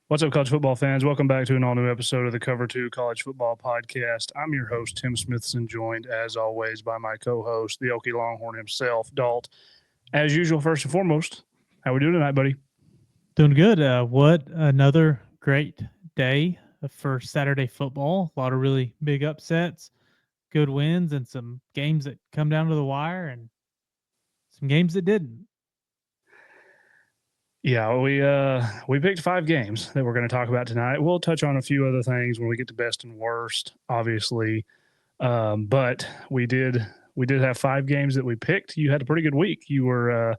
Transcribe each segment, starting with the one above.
What's up, college football fans? Welcome back to an all-new episode of the Cover 2 College Football Podcast. I'm your host, Tim Smithson, joined, as always, by my co-host, the Okie Longhorn himself, Dalt. As usual, first and foremost, how we doing tonight, buddy? Doing good. What another great day for Saturday football. A lot of really big upsets, good wins, and some games that come down to the wire, and some games that didn't. Yeah, we picked 5 games that we're going to talk about tonight. We'll touch on a few other things when we get to best and worst, obviously. But we did have 5 games that we picked. You had a pretty good week. You were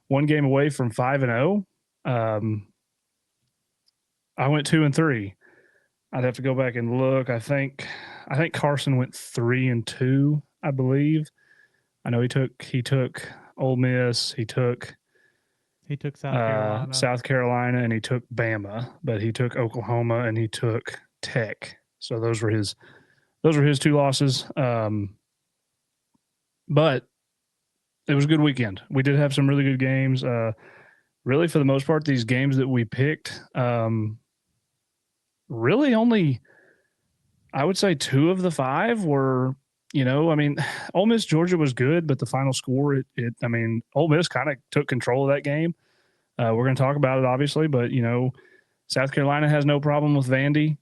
one game away from 5-0. I went 2-3. I'd have to go back and look. I think Carson went 3-2, I believe. I know he took Ole Miss, he took South Carolina, and he took Bama, but he took Oklahoma and he took Tech. So those were his 2 losses. But it was a good weekend. We did have some really good games. Really, for the most part, these games that we picked, really only, I would say 2 of the 5 were, Ole Miss Georgia was good, but the final score, Ole Miss kind of took control of that game. We're going to talk about it, obviously, but South Carolina has no problem with Vandy.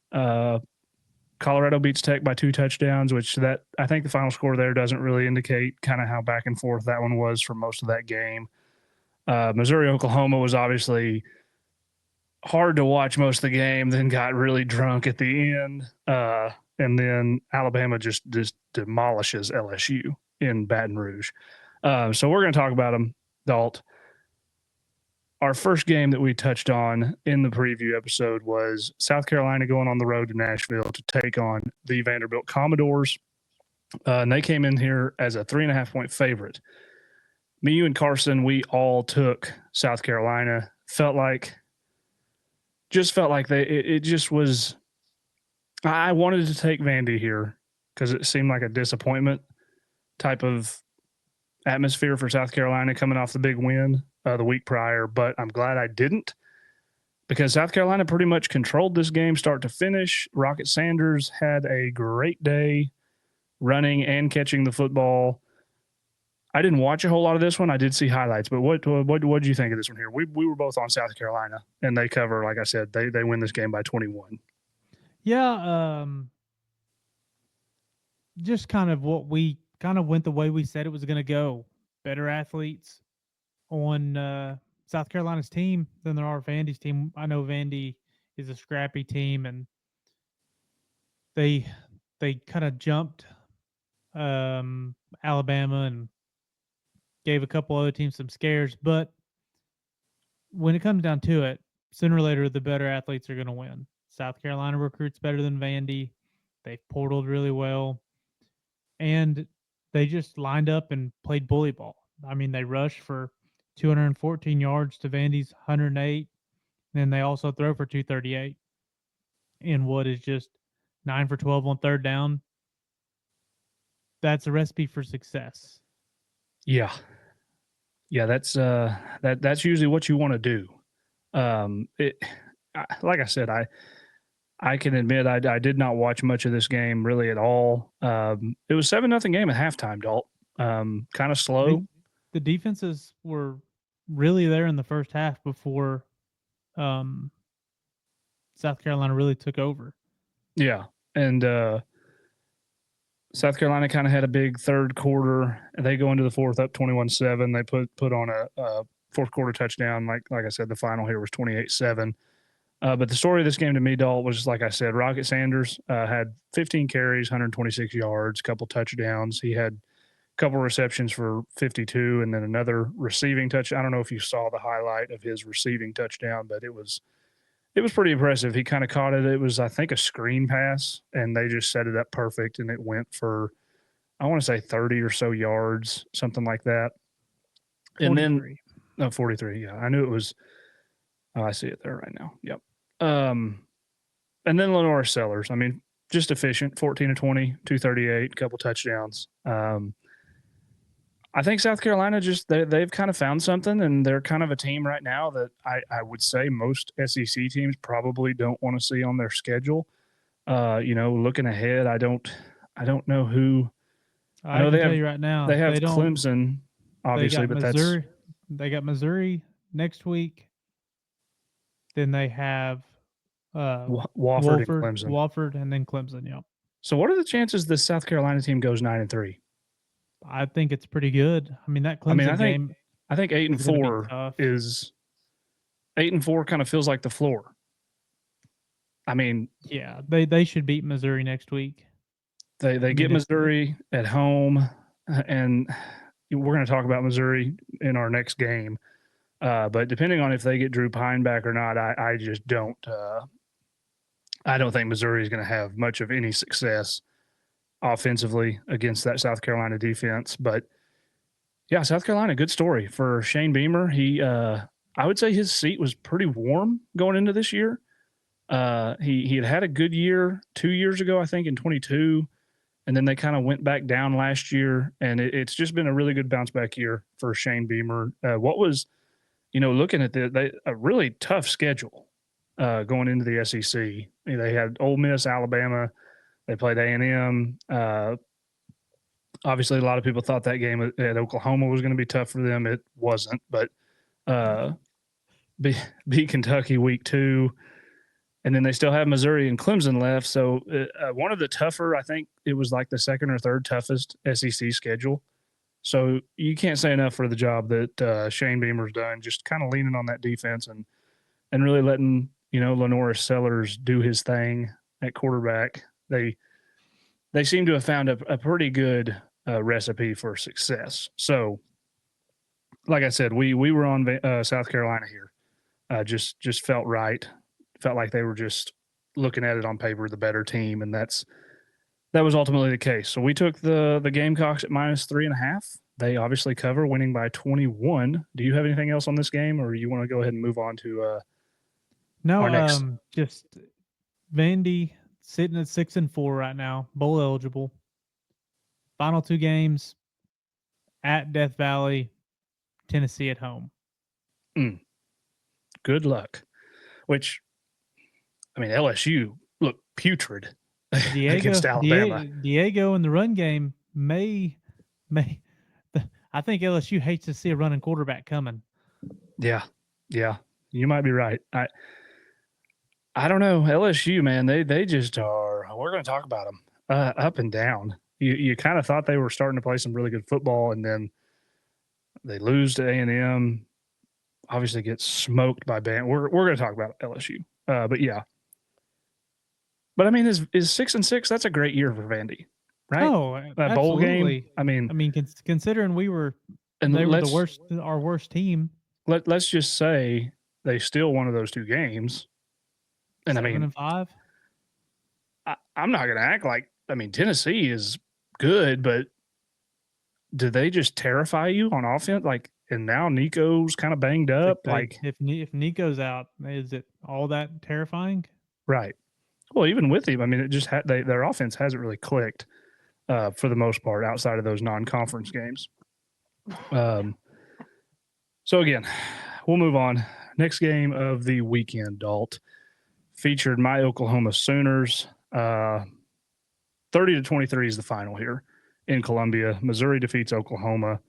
Colorado beats Tech by 2 touchdowns, which I think the final score there doesn't really indicate kind of how back and forth that one was for most of that game. Missouri Oklahoma was obviously hard to watch most of the game, then got really drunk at the end. And then Alabama just demolishes LSU in Baton Rouge. So we're going to talk about them, Dalt. Our first game that we touched on in the preview episode was South Carolina going on the road to Nashville to take on the Vanderbilt Commodores. And they came in here as a 3.5-point favorite. Me, you, and Carson, we all took South Carolina. Felt like it just was. I wanted to take Vandy here because it seemed like a disappointment type of atmosphere for South Carolina coming off the big win the week prior, but I'm glad I didn't because South Carolina pretty much controlled this game start to finish. Rocket Sanders had a great day running and catching the football. I didn't watch a whole lot of this one. I did see highlights, but what did you think of this one here? We were both on South Carolina, and they cover, like I said, they win this game by 21. Yeah, just kind of what we kind of went the way we said it was going to go. Better athletes on South Carolina's team than there are Vandy's team. I know Vandy is a scrappy team, and they kind of jumped Alabama and gave a couple other teams some scares. But when it comes down to it, sooner or later, the better athletes are going to win. South Carolina recruits better than Vandy. They've portaled really well. And they just lined up and played bully ball. I mean, they rushed for 214 yards to Vandy's 108. And then they also throw for 238 in what is just 9 for 12 on third down. That's a recipe for success. Yeah. Yeah, that's usually what you want to do. Like I said, I can admit I did not watch much of this game really at all. It was 7-0 game at halftime, Dalt. Kind of slow. The defenses were really there in the first half before South Carolina really took over. Yeah, and South Carolina kind of had a big third quarter. They go into the fourth up 21-7. They put on a fourth quarter touchdown. Like I said, the final here was 28-7. But the story of this game to me, Dalt, was like I said, Rocket Sanders had 15 carries, 126 yards, a couple touchdowns. He had a couple receptions for 52 and then another receiving touch. I don't know if you saw the highlight of his receiving touchdown, but it was pretty impressive. He kind of caught it. It was, I think, a screen pass, and they just set it up perfect, and it went for, I want to say 30 or so yards, something like that. 43. And then, no, 43, yeah. I knew it was, I see it there right now. Yep. And then Lenore Sellers, I mean, just efficient, 14 of 20, 238, couple touchdowns. I think South Carolina they've kind of found something, and they're kind of a team right now that I would say most SEC teams probably don't want to see on their schedule. Looking ahead, I don't know who. I I know can tell you right they now, have they don't. Clemson, They obviously, got but that's Missouri. They got Missouri next week. Then they have uh, Wofford and Clemson. Wofford, and then Clemson. Yep. So, what are the chances this South Carolina team goes 9-3? I think it's pretty good. I mean, that I mean, I Clemson think game I think eight and is going to be four tough. is 8-4 kind of feels like the floor. I mean, Yeah, they should beat Missouri next week. they I get mean, if Missouri at home, and we're going to talk about Missouri in our next game. But depending on if they get Drew Pine back or not, I just don't. I don't think Missouri is going to have much of any success offensively against that South Carolina defense. But yeah, South Carolina, good story for Shane Beamer. I would say his seat was pretty warm going into this year. He had a good year 2 years ago, I think, in 22, and then they kind of went back down last year, and it's just been a really good bounce back year for Shane Beamer. What was looking at a really tough schedule going into the SEC. They had Ole Miss, Alabama. They played A&M. Obviously, a lot of people thought that game at Oklahoma was going to be tough for them. It wasn't, but uh, beat Kentucky week 2, and then they still have Missouri and Clemson left. So one of the tougher, I think it was like the second or third toughest SEC schedule. So you can't say enough for the job that Shane Beamer's done, just kind of leaning on that defense and really letting Lenoris Sellers do his thing at quarterback. They seem to have found a pretty good recipe for success. So, like I said, we were on South Carolina here. Just felt right. Felt like they were just looking at it on paper the better team, and that was ultimately the case. So we took the Gamecocks at -3.5. They obviously cover, winning by 21. Do you have anything else on this game, or you want to go ahead and move on to no, our next? just Vandy sitting at 6-4 right now, bowl eligible. Final 2 games at Death Valley, Tennessee at home. Good luck. Which, I mean, LSU looked putrid against Alabama. Diego in the run game may. I think LSU hates to see a running quarterback coming. Yeah, yeah, you might be right. I don't know, LSU, man. They just are. We're going to talk about them up and down. You kind of thought they were starting to play some really good football, and then they lose to A&M. Obviously, get smoked by Bama. We're going to talk about LSU, but yeah. But I mean, is 6-6? That's a great year for Vandy, right? Oh, That bowl game. absolutely. I mean, considering they were the let's worst, our worst team, let's just say they still won those 2 games. And I 7-5. I'm not going to act like, Tennessee is good, but do they just terrify you on offense? Like, and now Nico's kind of banged up. Like, If Nico's out, is it all that terrifying? right. Well, even with him, it just their offense hasn't really clicked for the most part outside of those non-conference games. So again, we'll move on. Next game of the weekend, Dalt, featured my Oklahoma Sooners. 30-23 is the final here in Columbia. Missouri defeats Oklahoma.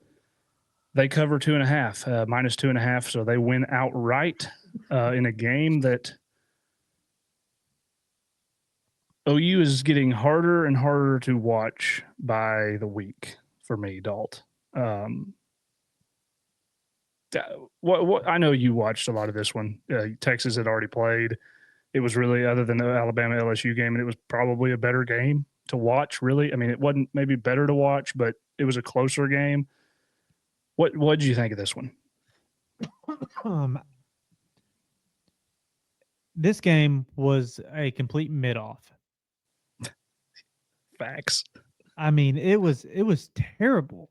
They cover 2.5, -2.5, so they win outright in a game that OU is getting harder and harder to watch by the week for me, Dalt. What I know you watched a lot of this one. Texas had already played. It was really, other than the Alabama LSU game, and it was probably a better game to watch. Really, it wasn't maybe better to watch, but it was a closer game. What did you think of this one? This game was a complete mid-off. Facts. It was terrible.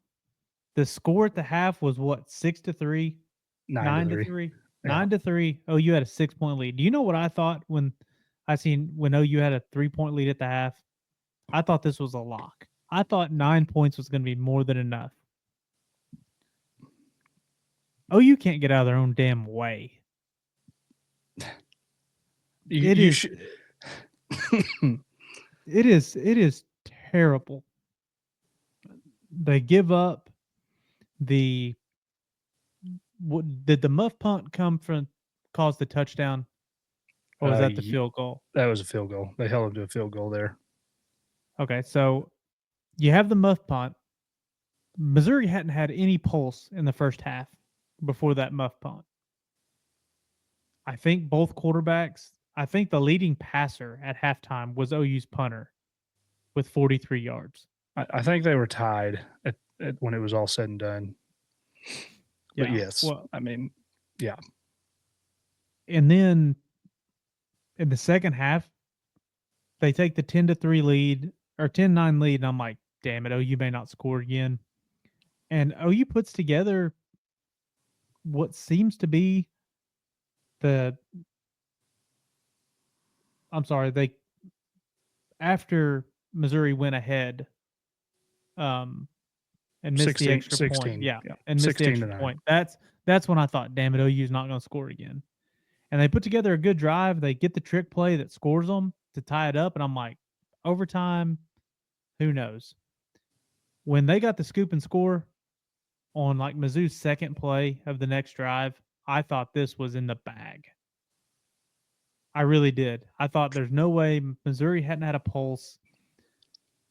The score at the half was what, 6-3, 9-3, 9-3. Oh, you had a 6-point lead. Do you know what I thought when OU had a 3-point lead at the half? I thought this was a lock. I thought 9 points was going to be more than enough. OU can't get out of their own damn way. You should. It is terrible. They give up the did the muff punt come from cause the touchdown, or was that the field goal? That was a field goal. They held him to a field goal there. Okay, so you have the muff punt. Missouri hadn't had any pulse in the first half before that muff punt. I think both quarterbacks, I think the leading passer at halftime was OU's punter with 43 yards. I think they were tied at when it was all said and done. Yeah. But yes, well, I mean, yeah. And then in the second half, they take the 10-3 lead or 10-9 lead, and I'm like, damn it, OU may not score again. And OU puts together what seems to be after Missouri went ahead, and missed 16, the extra 16, point. Yeah. And missed the 16 extra to 9. point. That's when I thought, damn it, OU's not going to score again. And they put together a good drive. They get the trick play that scores them to tie it up. And I'm like, overtime, who knows? When they got the scoop and score on like Mizzou's second play of the next drive, I thought this was in the bag. I really did. I thought there's no way Missouri hadn't had a pulse.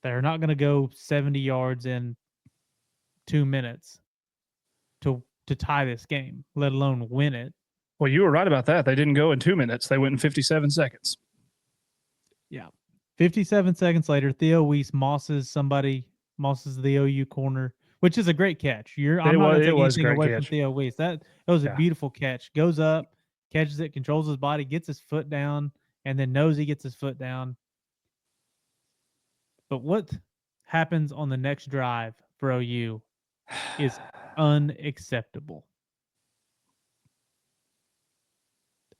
They're not going to go 70 yards in 2 minutes to tie this game, let alone win it. Well, you were right about that. They didn't go in 2 minutes. They went in 57 seconds. Yeah. 57 seconds later, Theo Weiss mosses the OU corner, which is a great catch. I'm not going to take anything away from Theo Weiss. That was a beautiful catch. Goes up, catches it, controls his body, gets his foot down, and then knows he gets his foot down. But what happens on the next drive for OU is unacceptable.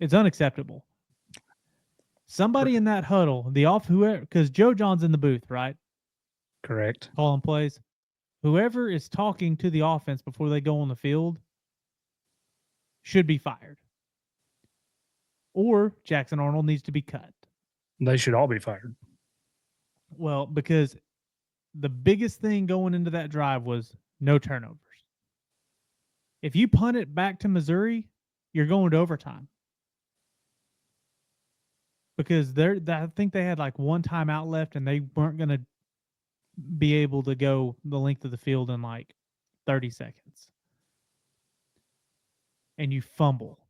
It's unacceptable. Somebody in that huddle, because Joe John's in the booth, right? Correct. Calling plays. Whoever is talking to the offense before they go on the field should be fired. Or Jackson Arnold needs to be cut. They should all be fired. Well, because the biggest thing going into that drive was no turnovers. If you punt it back to Missouri, you're going to overtime. Because I think they had like one timeout left, and they weren't going to be able to go the length of the field in like 30 seconds. And you fumble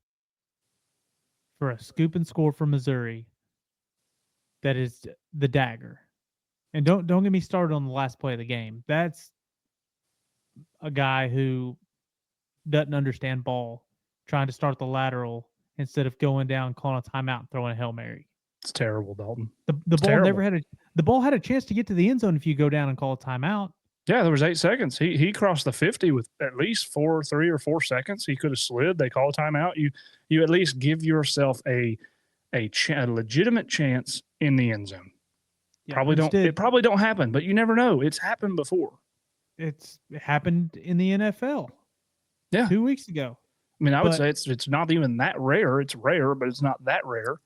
for a scoop and score for Missouri that is the dagger. And don't get me started on the last play of the game. That's a guy who doesn't understand ball, trying to start the lateral instead of going down, calling a timeout, and throwing a Hail Mary. It's terrible, Dalton. The ball had a chance to get to the end zone if you go down and call a timeout. Yeah, there was 8 seconds. He crossed the 50 with at least 3 or 4 seconds. He could have slid. They call a timeout. You at least give yourself a legitimate chance in the end zone. Yeah, it probably don't happen, but you never know. It's happened before. It happened in the NFL. Yeah, 2 weeks ago. I mean, I would say it's not even that rare. It's rare, but it's not that rare.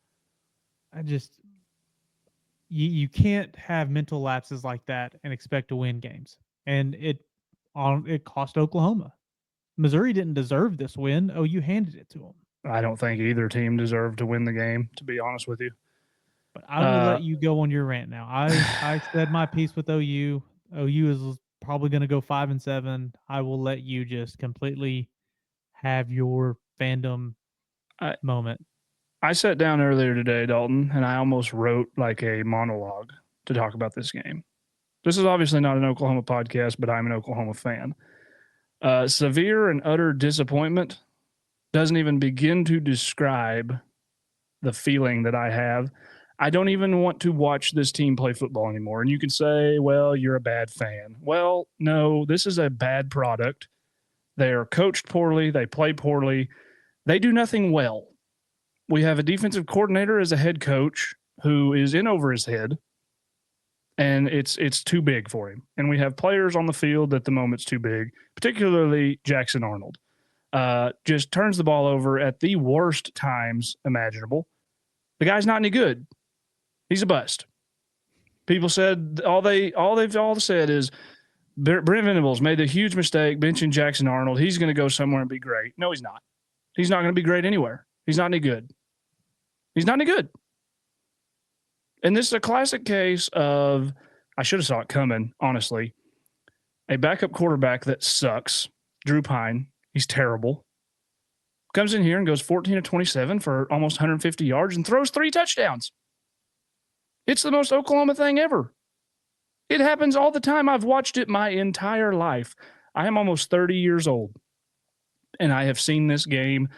You can't have mental lapses like that and expect to win games. And it cost Oklahoma. Missouri didn't deserve this win. OU handed it to them. I don't think either team deserved to win the game, to be honest with you. But I will let you go on your rant now. I said my piece with OU. OU is probably going to go 5-7. I will let you just completely have your fandom moment. I sat down earlier today, Dalton, and I almost wrote like a monologue to talk about this game. This is obviously not an Oklahoma podcast, but I'm an Oklahoma fan. Severe and utter disappointment doesn't even begin to describe the feeling that I have. I don't even want to watch this team play football anymore. And you can say, well, you're a bad fan. Well, no, this is a bad product. They are coached poorly. They play poorly. They do nothing well. We have a defensive coordinator as a head coach who is in over his head, and it's too big for him. And we have players on the field at the moment's too big, particularly Jackson Arnold. just turns the ball over at the worst times imaginable. The guy's not any good. He's a bust. People said all they've all said is Brent Venables made a huge mistake benching Jackson Arnold. He's going to go somewhere and be great. No, he's not. He's not going to be great anywhere. He's not any good. He's not any good. And this is a classic case of, I should have saw it coming, honestly. A backup quarterback that sucks, Drew Pine. He's terrible. Comes in here and goes 14 of 27 for almost 150 yards and throws 3 touchdowns. It's the most Oklahoma thing ever. It happens all the time. I've watched it my entire life. I am almost 30 years old, and I have seen this game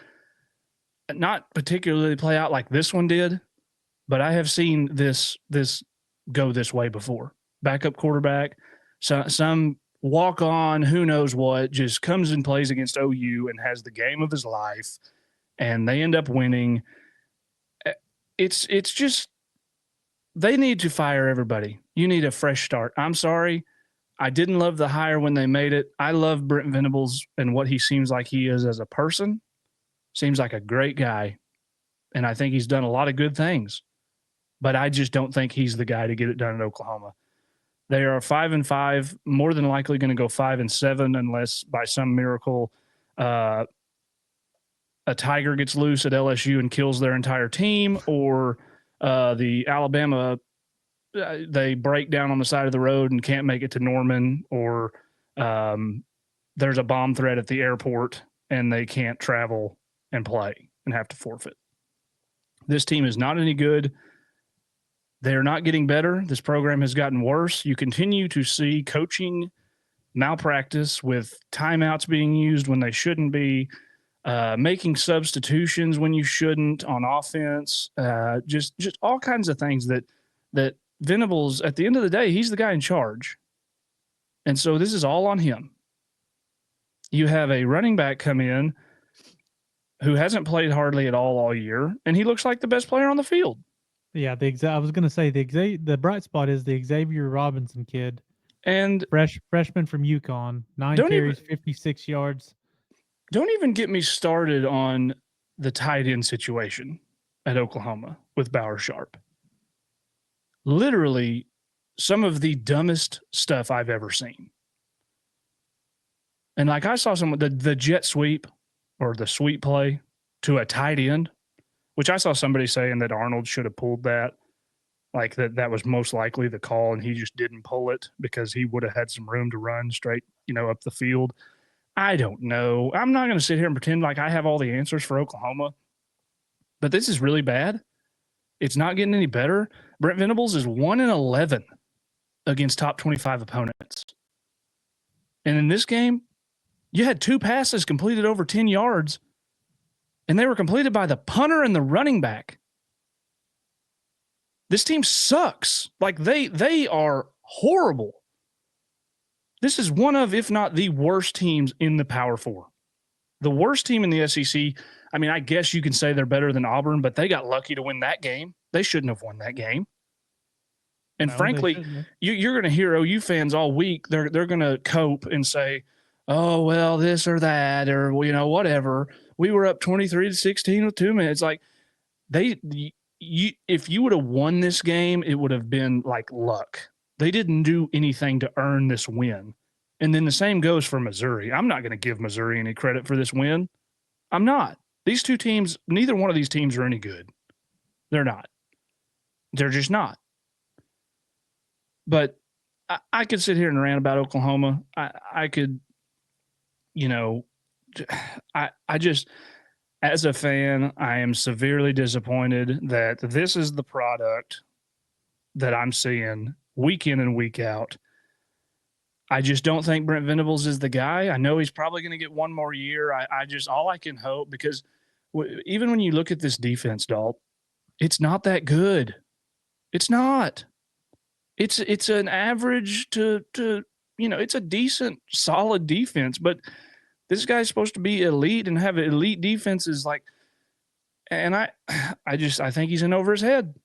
not particularly play out like this one did, but I have seen this go this way before. Backup quarterback, some walk-on, who knows what, just comes and plays against OU and has the game of his life, and they end up winning. It's just, they need to fire everybody. You need a fresh start. I'm sorry. I didn't love the hire when they made it. I love Brent Venables and what he seems like he is as a person. Seems like a great guy, and I think he's done a lot of good things. But I just don't think he's the guy to get it done in Oklahoma. They are 5-5, more than likely going to go 5-7 unless by some miracle a tiger gets loose at LSU and kills their entire team, or the Alabama they break down on the side of the road and can't make it to Norman, or there's a bomb threat at the airport and they can't travel and play and have to forfeit. This team is not any good. They're not getting better. This program has gotten worse. You continue to see coaching malpractice with timeouts being used when they shouldn't be, making substitutions when you shouldn't on offense, just all kinds of things that Venables, at the end of the day, he's the guy in charge. And so this is all on him. You have a running back come in who hasn't played hardly at all year, and he looks like the best player on the field. Yeah, I was gonna say the bright spot is the Xavier Robinson kid, and freshman from UConn, 9 carries, 56 yards. Don't even get me started on the tight end situation at Oklahoma with Bauer Sharp. Literally, some of the dumbest stuff I've ever seen. And like I saw the jet sweep or the sweep play to a tight end, which I saw somebody saying that Arnold should have pulled that, like that was most likely the call, and he just didn't pull it because he would have had some room to run straight, up the field. I don't know. I'm not going to sit here and pretend like I have all the answers for Oklahoma, but this is really bad. It's not getting any better. Brent Venables is 1-11 against top 25 opponents. And in this game, you had 2 passes completed over 10 yards, and they were completed by the punter and the running back. This team sucks. Like, they are horrible. This is one of, if not the worst teams in the Power Four. The worst team in the SEC. I mean, I guess you can say they're better than Auburn, but they got lucky to win that game. They shouldn't have won that game. And frankly, you're going to hear OU fans all week. They're going to cope and say, oh, well, this or that, or, whatever. We were up 23-16 with 2 minutes. Like, if you would have won this game, it would have been like luck. They didn't do anything to earn this win. And then the same goes for Missouri. I'm not going to give Missouri any credit for this win. I'm not. These two teams, neither one of these teams are any good. They're not. They're just not. But I could sit here and rant about Oklahoma. I could, I just, as a fan, I am severely disappointed that this is the product that I'm seeing week in and week out. I just don't think Brent Venables is the guy. I know he's probably going to get one more year. I just, all I can hope, because even when you look at this defense, Dalt, it's not that good. It's not. It's an average to it's a decent, solid defense, but this guy's supposed to be elite and have elite defenses, and I think he's in over his head.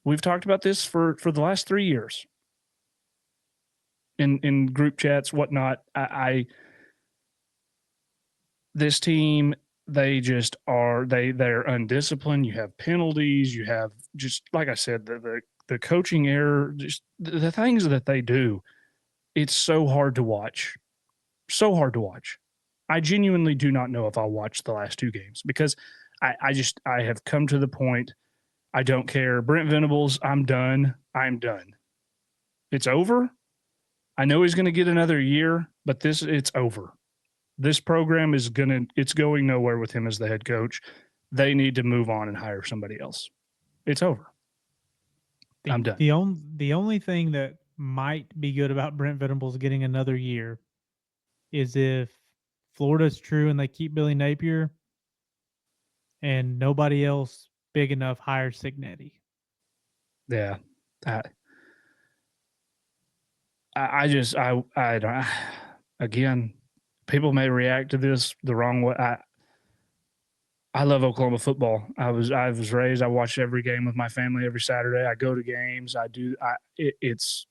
We've talked about this for the last 3 years in group chats, whatnot. this team, they just are they're undisciplined. You have penalties. You have, just like I said, the coaching error, just the things that they do. It's so hard to watch. So hard to watch. I genuinely do not know if I'll watch the last two games because I have come to the point. I don't care. Brent Venables, I'm done. I'm done. It's over. I know he's going to get another year, but it's over. This program it's going nowhere with him as the head coach. They need to move on and hire somebody else. It's over. I'm done. The only thing that might be good about Brent Venables getting another year is if Florida's true and they keep Billy Napier and nobody else big enough hires Signetti. Yeah. I don't, again, people may react to this the wrong way. I love Oklahoma football. I was raised. I watch every game with my family every Saturday. I go to games. It's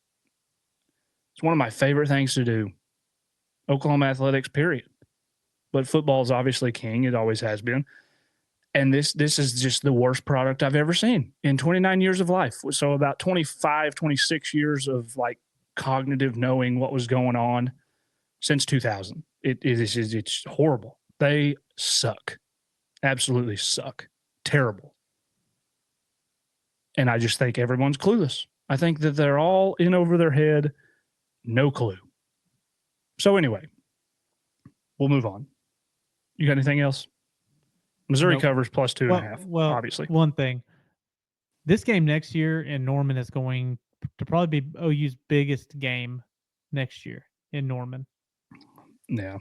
one of my favorite things to do. Oklahoma athletics, period. But football is obviously king. It always has been. And this is just the worst product I've ever seen in 29 years of life. So about 25, 26 years of like cognitive knowing what was going on since 2000. It's horrible. They suck. Absolutely suck. Terrible. And I just think everyone's clueless. I think that they're all in over their head. No clue. So anyway, we'll move on. You got anything else? Missouri covers plus 2.5, obviously. One thing. This game next year in Norman is going to probably be OU's biggest game next year in Norman. Yeah.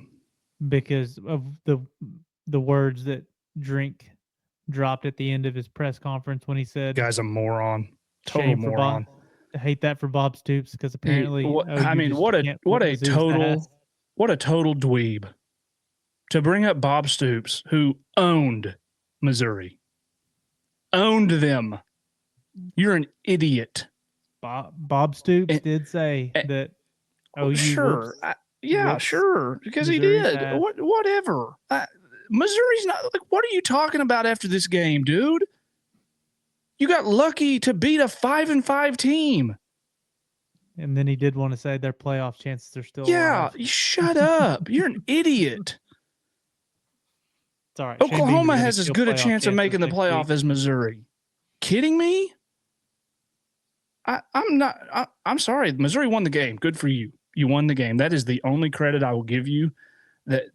Because of the words that Drink dropped at the end of his press conference when he said, "Guy's a moron, total moron." I hate that for Bob Stoops because apparently, what a total dweeb to bring up Bob Stoops, who owned Missouri, owned them. You're an idiot. Bob Stoops did say that. Oh, sure, sure, because Missouri's he did. Whatever. Missouri's not like. What are you talking about after this game, dude? You got lucky to beat a 5-5 team. And then he did want to say their playoff chances are still alive. Shut up. You're an idiot. It's all right. Oklahoma has as good a chance of making the playoff as Missouri. Kidding me? I'm not. I'm sorry. Missouri won the game. Good for you. You won the game. That is the only credit I will give you. That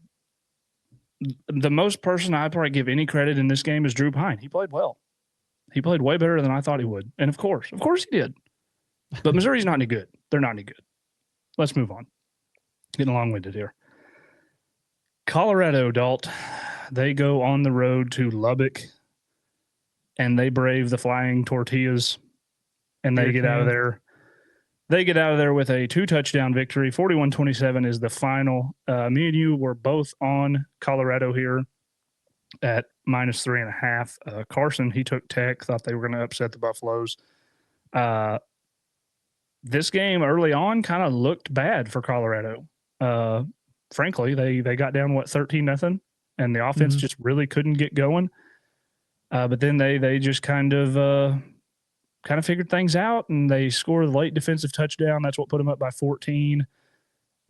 the most person I probably give any credit in this game is Drew Pine. He played well. He played way better than I thought he would. And of course he did. But Missouri's not any good. They're not any good. Let's move on. Getting long-winded here. Colorado, Dalt, they go on the road to Lubbock, and they brave the flying tortillas, and they get out of there. They get out of there with a 2-touchdown victory. 41-27 is the final. Me and you were both on Colorado here at -3.5. Carson, he took Tech, thought they were going to upset the Buffaloes. This game early on kind of looked bad for Colorado. Frankly, they got down 13-0, and the offense just really couldn't get going. But then they just kind of figured things out, and they scored a late defensive touchdown. That's what put them up by 14.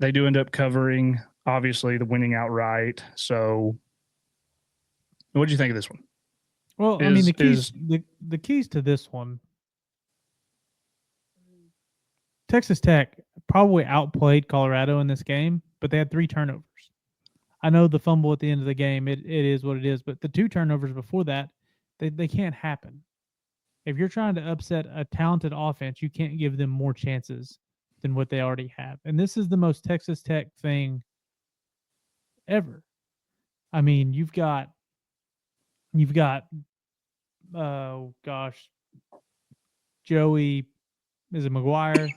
They do end up covering, obviously, the winning outright. So what did you think of this one? Well, I mean, the keys to this one, Texas Tech probably outplayed Colorado in this game, but they had 3 turnovers. I know the fumble at the end of the game, it is what it is, but the 2 turnovers before that, they can't happen. If you're trying to upset a talented offense, you can't give them more chances than what they already have. And this is the most Texas Tech thing ever. I mean, you've got Joey, is it McGuire?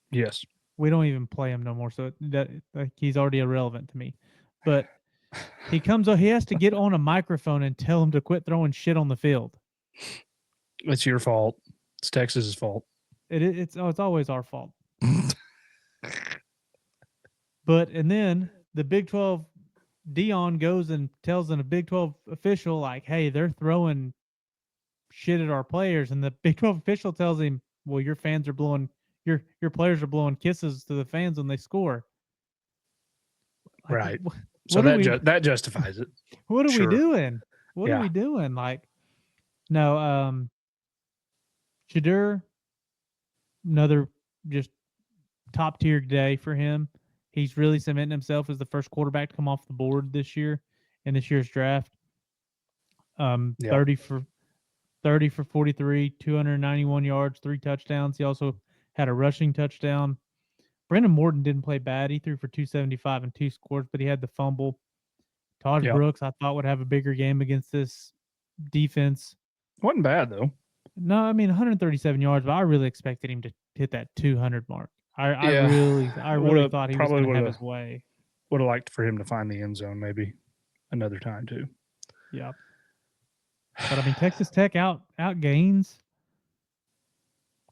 Yes. We don't even play him no more, so that he's already irrelevant to me. But he has to get on a microphone and tell him to quit throwing shit on the field. It's your fault. It's Texas's fault. It's always our fault. And then the Big 12 Dion goes and tells a Big 12 official, like, hey, they're throwing shit at our players. And the Big 12 official tells him, well, your fans are blowing, your players are blowing kisses to the fans when they score. Like, Right. So what are we, that justifies it. what are we Sure. doing? What are Yeah. we doing? Like, no, Shadur, another just top tier day for him. He's really cementing himself as the first quarterback to come off the board this year in this year's draft. Yep. 30 for 43, 291 yards, 3 touchdowns. He also had a rushing touchdown. Brandon Morton didn't play bad. He threw for 275 and 2 scores, but he had the fumble. Taj Yep. Brooks, I thought, would have a bigger game against this defense. Wasn't bad though. No, I mean 137 yards, but I really expected him to hit that 200 mark. I Yeah. really thought he was Probably going to have would his way. have liked for him to find the end zone maybe another time too. Yeah. But I mean, Texas Tech outgains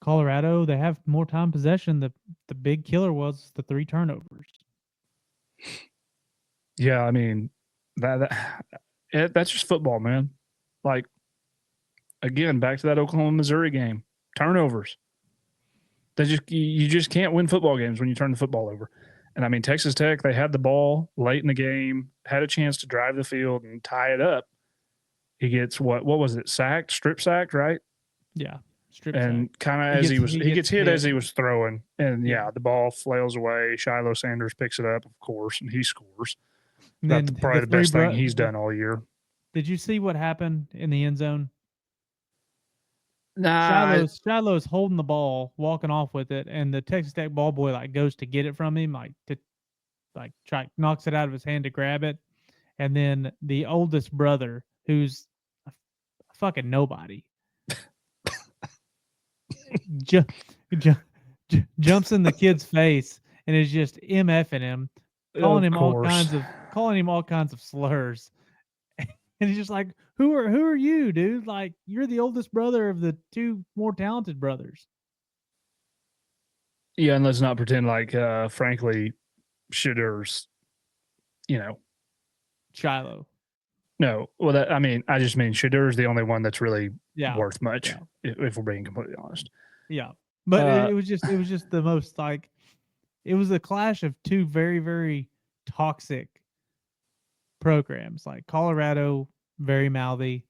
Colorado. They have more time possession. The big killer was the 3 turnovers. Yeah, I mean that's just football, man. Like again, back to that Oklahoma Missouri game, turnovers. You just can't win football games when you turn the football over. And I mean, Texas Tech, they had the ball late in the game, had a chance to drive the field and tie it up. He gets what was it? Strip sacked, right? Yeah, strip and sack. kind of as he gets hit as he was throwing, and Yeah. the ball flails away. Shiloh Sanders picks it up, of course, and he scores. And That's then probably the best thing he's done all year. Did you see what happened in the end zone? Nah, Shiloh's holding the ball, walking off with it, and the Texas Tech ball boy like goes to get it from him, knocks it out of his hand to grab it, and then the oldest brother, who's a fucking nobody, ju- ju- jumps in the kid's face and is just mfing him, calling him all kinds of slurs. And he's just like, who are you, dude? Like, you're the oldest brother of the 2 more talented brothers. Yeah, and let's not pretend like, frankly, Shadur's, Shiloh. No, well, I just mean Shadur's the only one that's really worth much, yeah. if we're being completely honest. Yeah, but it was just the most like, it was a clash of 2 very, very toxic programs. Like Colorado, very mouthy,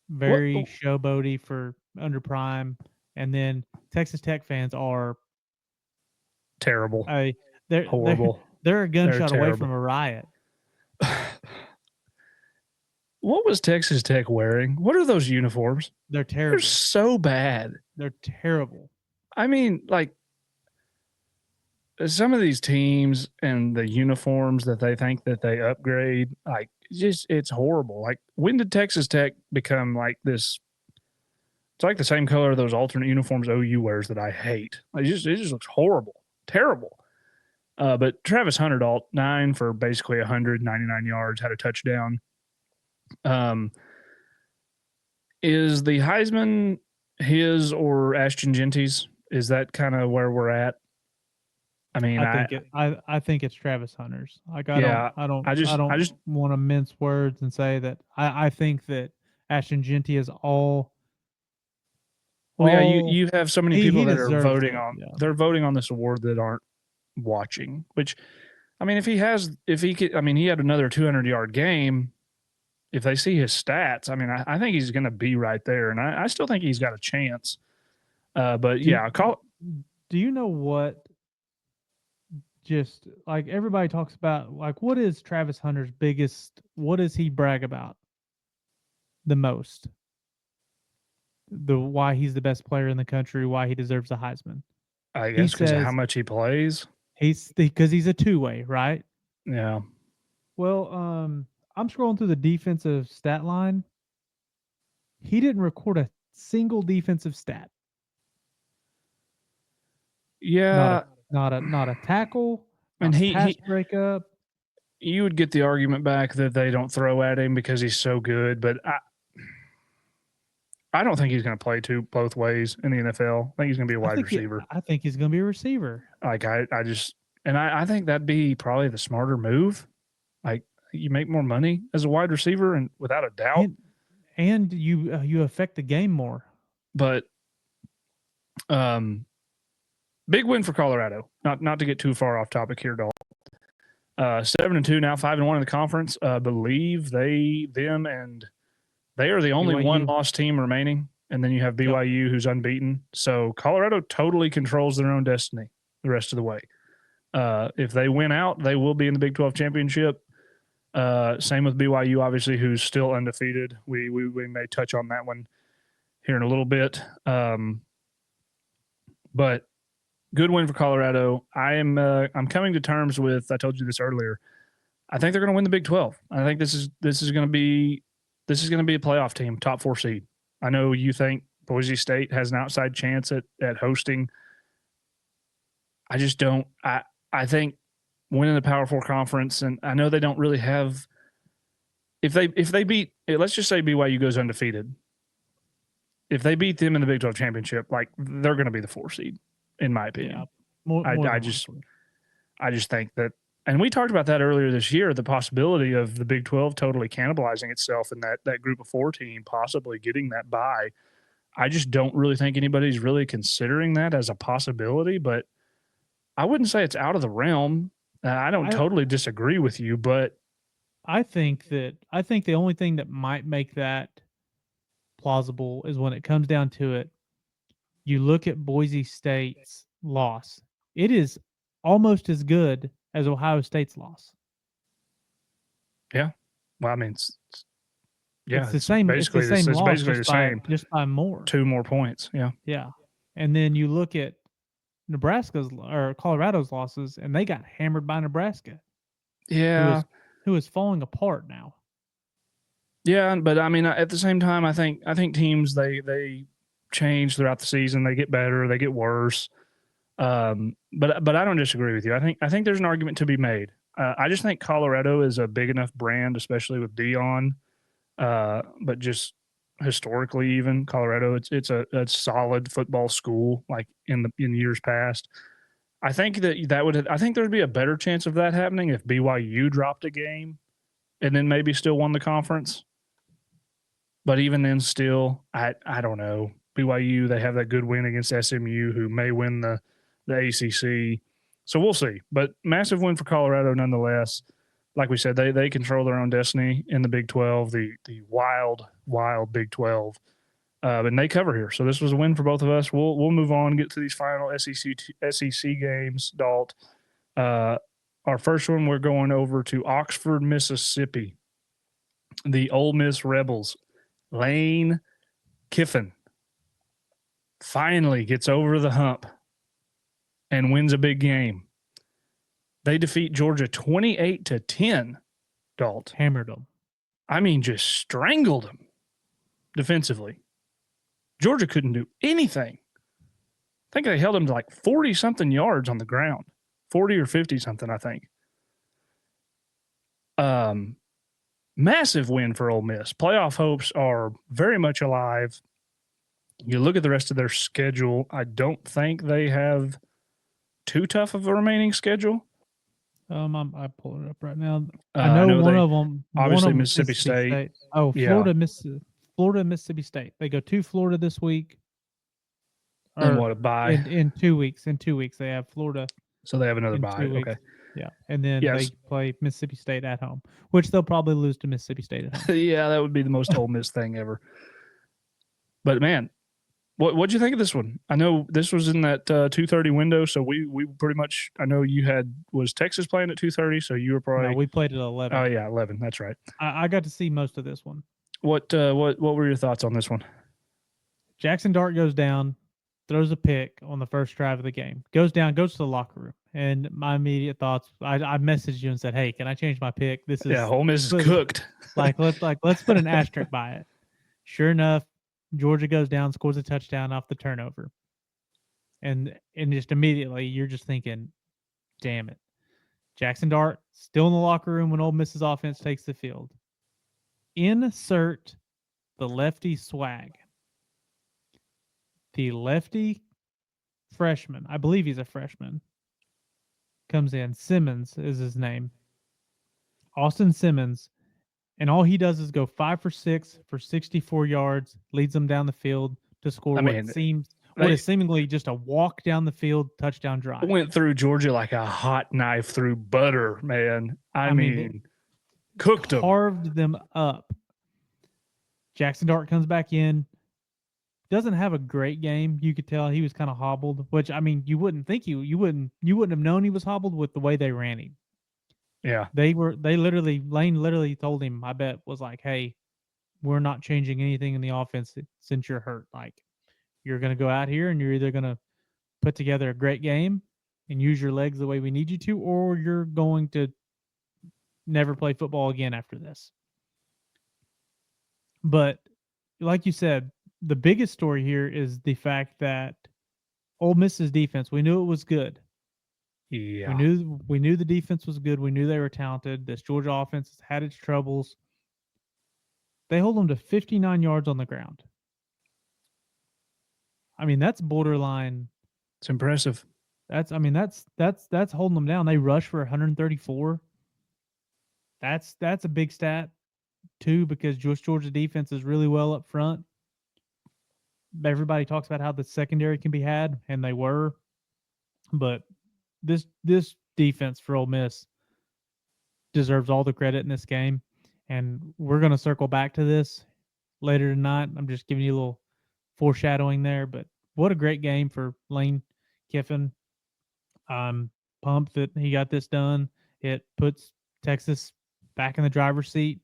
very showboaty for under prime, and then Texas Tech fans are terrible, they're horrible. They're a gunshot away from a riot. What was Texas Tech wearing? What are those uniforms? They're terrible. They're so bad. They're terrible. I mean, like, some of these teams and the uniforms that they think that they upgrade, like, it's horrible. Like, when did Texas Tech become like this? It's like the same color of those alternate uniforms OU wears that I hate. Like, it just looks horrible, terrible. But Travis Hunter, 9 for basically 199 yards, had a touchdown. Is the Heisman his or Ashton Genty's? Is that kind of where we're at? I mean, I think it's Travis Hunter's. Like, I don't want to mince words and say that I think that Ashton Genty is all. Well, yeah, you have so many people that are voting they're voting on this award that aren't watching. Which, I mean, he had another 200-yard game. If they see his stats, I mean, I think he's going to be right there, and I still think he's got a chance. But do you know what? Just like everybody talks about, like, what is Travis Hunter's biggest? What does he brag about the most? Why he's the best player in the country, why he deserves a Heisman. I guess because of how much he plays. Because he's a two-way, right? Yeah. Well, I'm scrolling through the defensive stat line. He didn't record a single defensive stat. Yeah. Not a tackle. And pass breakup. You would get the argument back that they don't throw at him because he's so good, but I don't think he's going to play both ways in the NFL. I think he's going to be a wide receiver. I think he's going to be a receiver. Like, I think that'd be probably the smarter move. Like, you make more money as a wide receiver, and without a doubt. And you affect the game more. But big win for Colorado. Not to get too far off topic here, Dal. 7-2 now, 5-1 in the conference. Believe they are the only BYU. one-loss team remaining, and then you have BYU who's unbeaten. So Colorado totally controls their own destiny the rest of the way. If they win out, they will be in the Big 12 championship. Same with BYU, obviously, who's still undefeated. We may touch on that one here in a little bit. But good win for Colorado. I'm coming to terms with. I told you this earlier. I think they're going to win the Big 12. I think this is going to be a playoff team, top 4 seed. I know you think Boise State has an outside chance at hosting. I just don't. I think winning the Power 4 conference, and I know they don't really have. If they beat, let's just say BYU goes undefeated. If they beat them in the Big 12 championship, like they're going to be the 4 seed, in my opinion. Yeah, I just think that, and we talked about that earlier this year, the possibility of the Big 12 totally cannibalizing itself and that group of 4 team possibly getting that bye. I just don't really think anybody's really considering that as a possibility, but I wouldn't say it's out of the realm. I don't totally disagree with you, but I think the only thing that might make that plausible is when it comes down to it. You look at Boise State's loss; it is almost as good as Ohio State's loss. Yeah, well, I mean, it's the same. Basically, it's the same it's loss, basically the same, just by more. 2 more points. Yeah, yeah. And then you look at Nebraska's or Colorado's losses, and they got hammered by Nebraska. Yeah, who is falling apart now. Yeah, but I mean, at the same time, I think teams they change throughout the season. They get better, they get worse. But I don't disagree with you. I think there's an argument to be made. I just think Colorado is a big enough brand, especially with Dion. But just historically, even Colorado, it's a solid football school. Like in years past, I think I think there'd be a better chance of that happening if BYU dropped a game and then maybe still won the conference. But even then, still, I don't know. BYU, they have that good win against SMU, who may win the ACC. So we'll see. But massive win for Colorado nonetheless. Like we said, they control their own destiny in the Big 12, the wild Big 12. And they cover here. So this was a win for both of us. We'll move on and get to these final SEC games, Dalt. Our first one, we're going over to Oxford, Mississippi. The Ole Miss Rebels. Lane Kiffin finally gets over the hump and wins a big game. They defeat Georgia 28-10. Dalt hammered them. I mean, just strangled them defensively. Georgia couldn't do anything. I think they held them to like 40 something yards on the ground, 40 or 50 something, I think. Massive win for Ole Miss. Playoff hopes are very much alive. You look at the rest of their schedule, I don't think they have too tough of a remaining schedule. I pull it up right now. I know one of them. Obviously, Mississippi State. Oh, Florida, Mississippi State. They go to Florida this week. And what a bye in 2 weeks. In 2 weeks, they have Florida. So they have another bye. Okay. Yeah, and then they play Mississippi State at home, which they'll probably lose to Mississippi State at home. Yeah, that would be the most Ole Miss thing ever. But man, what'd you think of this one? I know this was in that 2:30 window, so we pretty much. I know you was Texas playing at 2:30, so you were probably. No, we played at 11. Oh yeah, 11. That's right. I got to see most of this one. What were your thoughts on this one? Jackson Dart goes down, throws a pick on the first drive of the game. Goes down, goes to the locker room. And my immediate thoughts, I messaged you and said, "Hey, can I change my pick? This is Ole Miss is cooked. let's put an asterisk by it." Sure enough, Georgia goes down, scores a touchdown off the turnover, and just immediately you're just thinking, "Damn it!" Jackson Dart still in the locker room when Ole Miss's offense takes the field. Insert the lefty swag. The lefty freshman, I believe he's a freshman, comes in. Simmons is his name. Austin Simmons, and all he does is go 5 for 6 for 64 yards, leads them down the field to score I mean, what they is seemingly just a walk down the field touchdown drive. went through Georgia like a hot knife through butter, man. I mean, mean, cooked them. Carved them up. Jackson Dart comes back in. Doesn't have a great game. You could tell he was kind of hobbled, which I mean, you wouldn't think you wouldn't have known he was hobbled with the way they ran him. Yeah. Lane literally told him, I bet, was like, hey, we're not changing anything in the offense since you're hurt. Like, you're going to go out here and you're either going to put together a great game and use your legs the way we need you to, or you're going to never play football again after this. But like you said, the biggest story here is the fact that Ole Miss's defense, we knew it was good. Yeah. We knew the defense was good. We knew they were talented. This Georgia offense has had its troubles. They hold them to 59 yards on the ground. I mean, that's borderline. It's impressive. That's holding them down. They rush for 134. That's a big stat too, because Georgia defense is really well up front. Everybody talks about how the secondary can be had, and they were, but this defense for Ole Miss deserves all the credit in this game, and we're going to circle back to this later tonight. I'm just giving you a little foreshadowing there, but what a great game for Lane Kiffin. I'm pumped that he got this done. It puts Texas back in the driver's seat.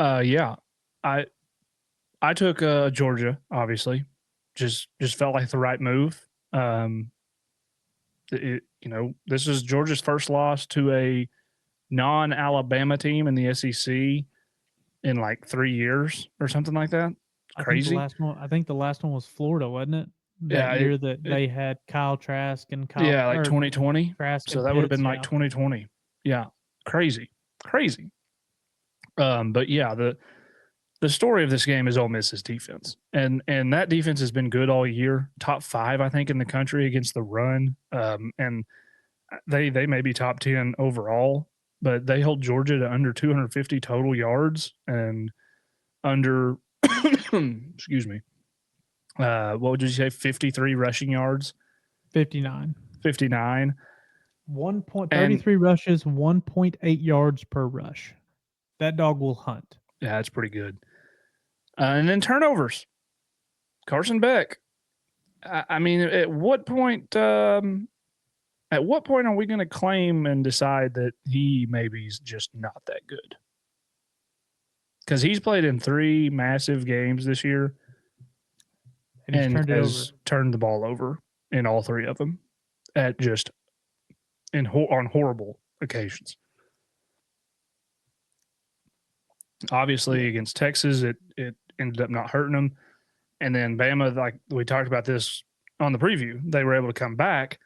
Yeah. I took Georgia, obviously. Just felt like the right move. This is Georgia's first loss to a non-Alabama team in the SEC in like 3 years or something like that. Crazy. I think the last one was Florida, wasn't it? That year that they had Kyle Trask and Kyle. Yeah, like 2020. Trask so that would have been like 2020. Yeah, crazy. But yeah, the story of this game is Ole Miss's defense, and that defense has been good all year. Top 5, I think, in the country against the run, and they may be top 10 overall, but they hold Georgia to under 250 total yards and under excuse me, what would you say, 53 rushing yards? 59. 1.33 rushes, 1.8 yards per rush. That dog will hunt. Yeah, that's pretty good. And then turnovers. Carson Beck. I mean, at what point are we going to claim and decide that he maybe is just not that good? Because he's played in 3 massive games this year and has turned the ball over in all 3 of them at just on horrible occasions. Obviously, against Texas, it ended up not hurting them. And then Bama, like we talked about this on the preview, they were able to come back.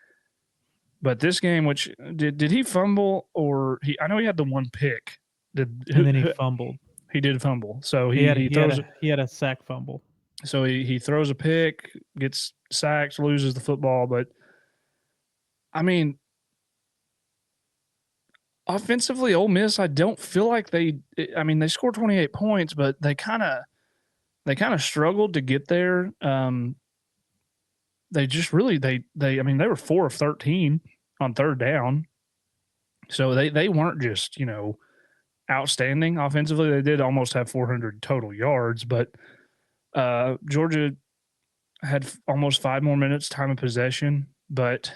But this game, which did he fumble or I know he had the one pick. And then he fumbled. He did fumble. So he had a sack fumble. So he throws a pick, gets sacked, loses the football. But I mean, offensively, Ole Miss, I don't feel like they scored 28 points, but they kind of struggled to get there. They just really they were 4 of 13 on third down, so they weren't just outstanding offensively. They did almost have 400 total yards, but Georgia had almost 5 more minutes time of possession, but.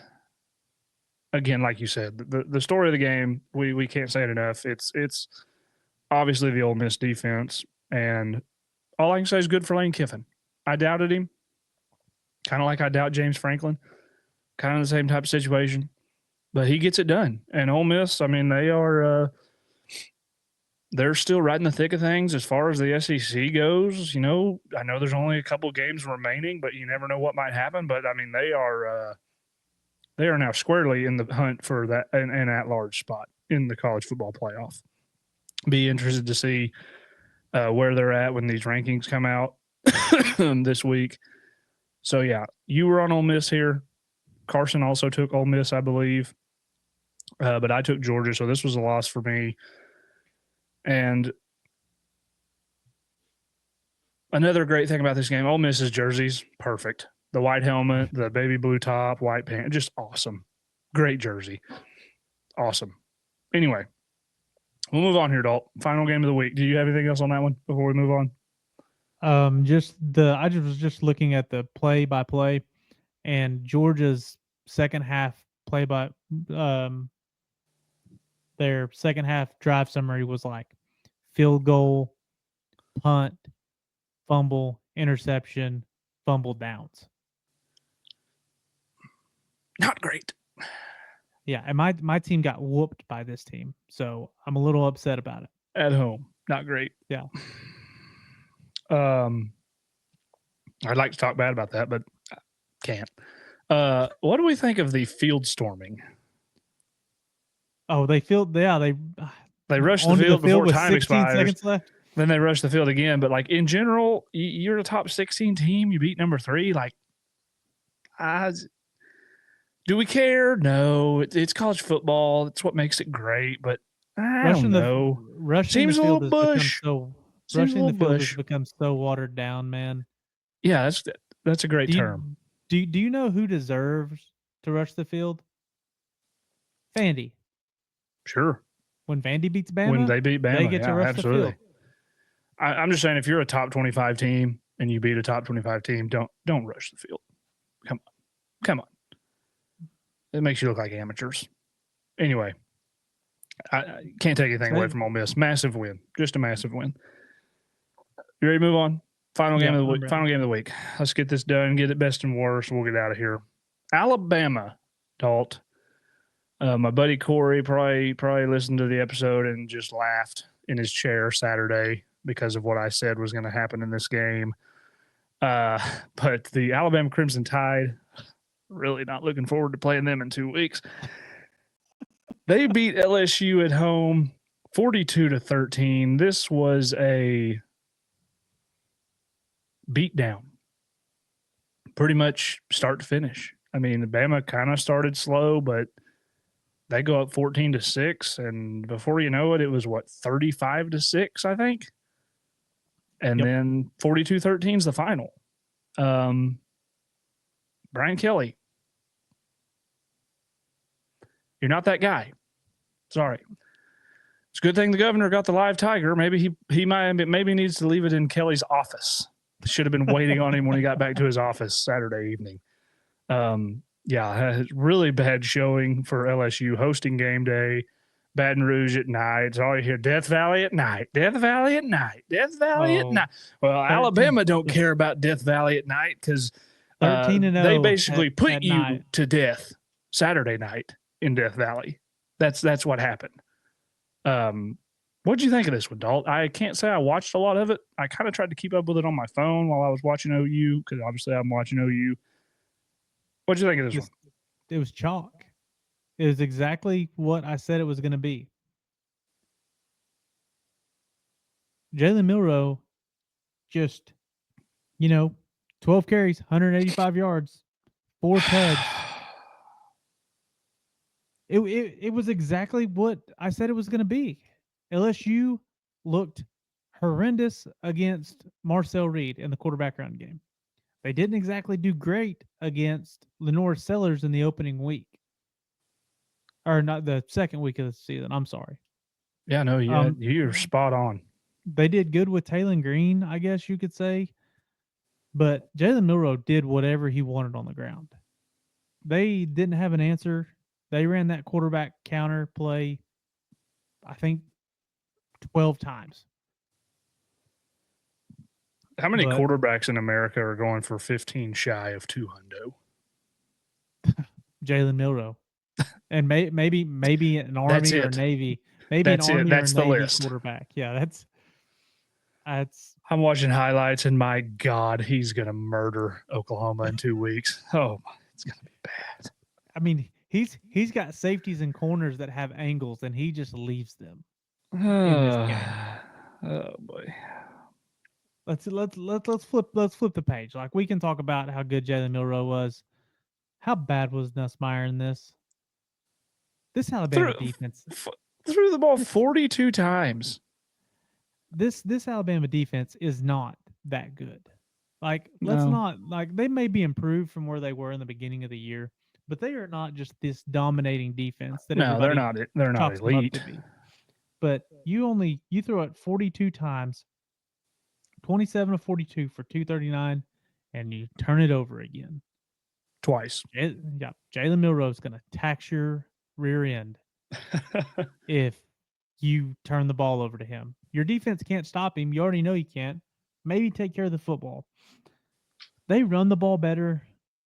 Again, like you said, the story of the game, we can't say it enough. It's obviously the Ole Miss defense, and all I can say is good for Lane Kiffin. I doubted him, kind of like I doubt James Franklin, kind of the same type of situation, but he gets it done. And Ole Miss, I mean, they're still right in the thick of things as far as the SEC goes. I know there's only a couple games remaining, but you never know what might happen. But I mean, they are now squarely in the hunt for that an at-large spot in the college football playoff. Be interested to see where they're at when these rankings come out this week. So, yeah, you were on Ole Miss here. Carson also took Ole Miss, I believe. but I took Georgia, so this was a loss for me. And another great thing about this game, Ole Miss's jerseys, perfect. The white helmet, the baby blue top, white pants, just awesome. Great jersey. Awesome. Anyway, we'll move on here, Dalt. Final game of the week. Do you have anything else on that one before we move on? I was just looking at the play by play, and Georgia's second half play by their second half drive summary was like field goal, punt, fumble, interception, fumble, downs. Not great. Yeah, and my team got whooped by this team, so I'm a little upset about it. At home, not great. Yeah. I'd like to talk bad about that, but I can't. What do we think of the field storming? Oh, they rushed the field before with time 16 expires. seconds left. Then they rushed the field again. But like in general, you're a top 16 team. You beat number 3. Like, do we care? No. It's college football. It's what makes it great. But I don't know. Rushing the field has bush. become so watered down, man. Yeah, that's a great term. Do you know who deserves to rush the field? Vandy. Sure. When Vandy beats Bama, when they beat Bama, they get to rush the field. I'm just saying, if you're a top 25 team and you beat a top 25 team, don't rush the field. Come on. It makes you look like amateurs. Anyway, I can't take anything away from Ole Miss. Massive win, just a massive win. You ready to move on? Final game of the week. Let's get this done. Get it best and worst. We'll get out of here. Alabama, Dalt. My buddy Corey probably listened to the episode and just laughed in his chair Saturday because of what I said was going to happen in this game. But the Alabama Crimson Tide, really not looking forward to playing them in 2 weeks. They beat LSU at home 42-13. This was a beatdown, pretty much start to finish. I mean, Bama kind of started slow, but they go up 14-6, and before you know it, it was 35-6, I think, and then 42-13 is the final. Brian Kelly, you're not that guy. Sorry. It's a good thing the governor got the live tiger. Maybe he needs to leave it in Kelly's office. Should have been waiting on him when he got back to his office Saturday evening. Really bad showing for LSU hosting game day. Baton Rouge at night. It's all you hear, Death Valley at night, Death Valley at night, Death Valley at night. Well, 13. Alabama don't care about Death Valley at night because 13-0 they basically put you night to death Saturday night in Death Valley. That's what happened. What'd you think of this one, Dalt? I can't say I watched a lot of it. I kind of tried to keep up with it on my phone while I was watching OU because obviously I'm watching OU. What'd you think of this one? It was chalk. It was exactly what I said it was going to be. Jalen Milroe just, 12 carries, 185 yards, 4 tugs. It was exactly what I said it was going to be. LSU looked horrendous against Marcel Reed in the quarterback run game. They didn't exactly do great against Lenore Sellers in the opening week. Or not the second week of the season. I'm sorry. Yeah, no, you're spot on. They did good with Taylor Green, I guess you could say. But Jalen Milroe did whatever he wanted on the ground. They didn't have an answer. They ran that quarterback counter play, I think, 12 times. How many quarterbacks in America are going for 15 shy of 200? Jalen Milroe. And maybe an Army or Navy. Maybe an Army or Navy quarterback. Yeah, that's. I'm watching highlights, and my God, he's going to murder Oklahoma in 2 weeks. Oh, it's going to be bad. I mean, he's got safeties and corners that have angles, and he just leaves them in this game. Oh boy. Let's flip the page. Like, we can talk about how good Jalen Milroe was. How bad was Nussmeier in this? This Alabama Threw, defense, threw the ball this 42 times. this Alabama defense is not that good. Like, let's No, not like they may be improved from where they were in the beginning of the year, but they are not just this dominating defense that no, they're everybody not. They're not chalks them up elite. to be. But you throw it 42 times, 27 to 42 for 239, and you turn it over again. Twice. Yeah, Jalen Milroe's going to tax your rear end if you turn the ball over to him. Your defense can't stop him. You already know you can't. Maybe take care of the football. They ran the ball better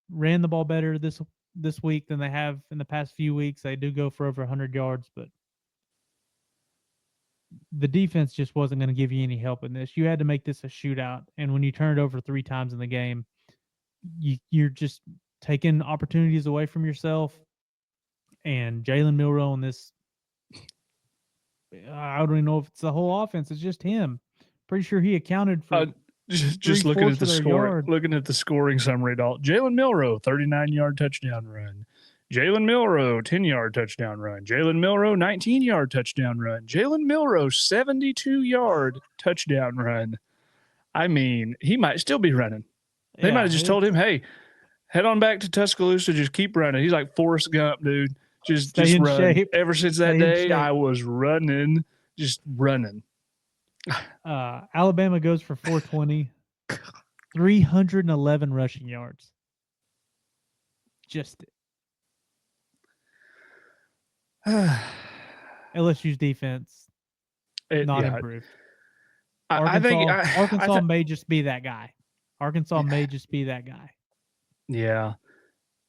this week than they have in the past few weeks. They do go for over 100 yards, but the defense just wasn't going to give you any help in this. You had to make this a shootout, and when you turn it over 3 times in the game, you're just taking opportunities away from yourself. And Jalen Milroe in this, I don't even know if it's the whole offense. It's just him. Pretty sure he accounted for just looking at the score. Looking at the scoring summary, Jalen Milroe, 39-yard touchdown run. Jalen Milroe, 10-yard touchdown run. Jalen Milroe, 19-yard touchdown run. Jalen Milroe, 72-yard touchdown run. I mean, he might still be running. They might have just told him, hey, head on back to Tuscaloosa, just keep running. He's like Forrest Gump, dude. Just in run. shape. Ever since that day, I was running, just running. Alabama goes for 420, 311 rushing yards. Just LSU's defense not improved. Arkansas may just be that guy. Arkansas may just be that guy. Yeah.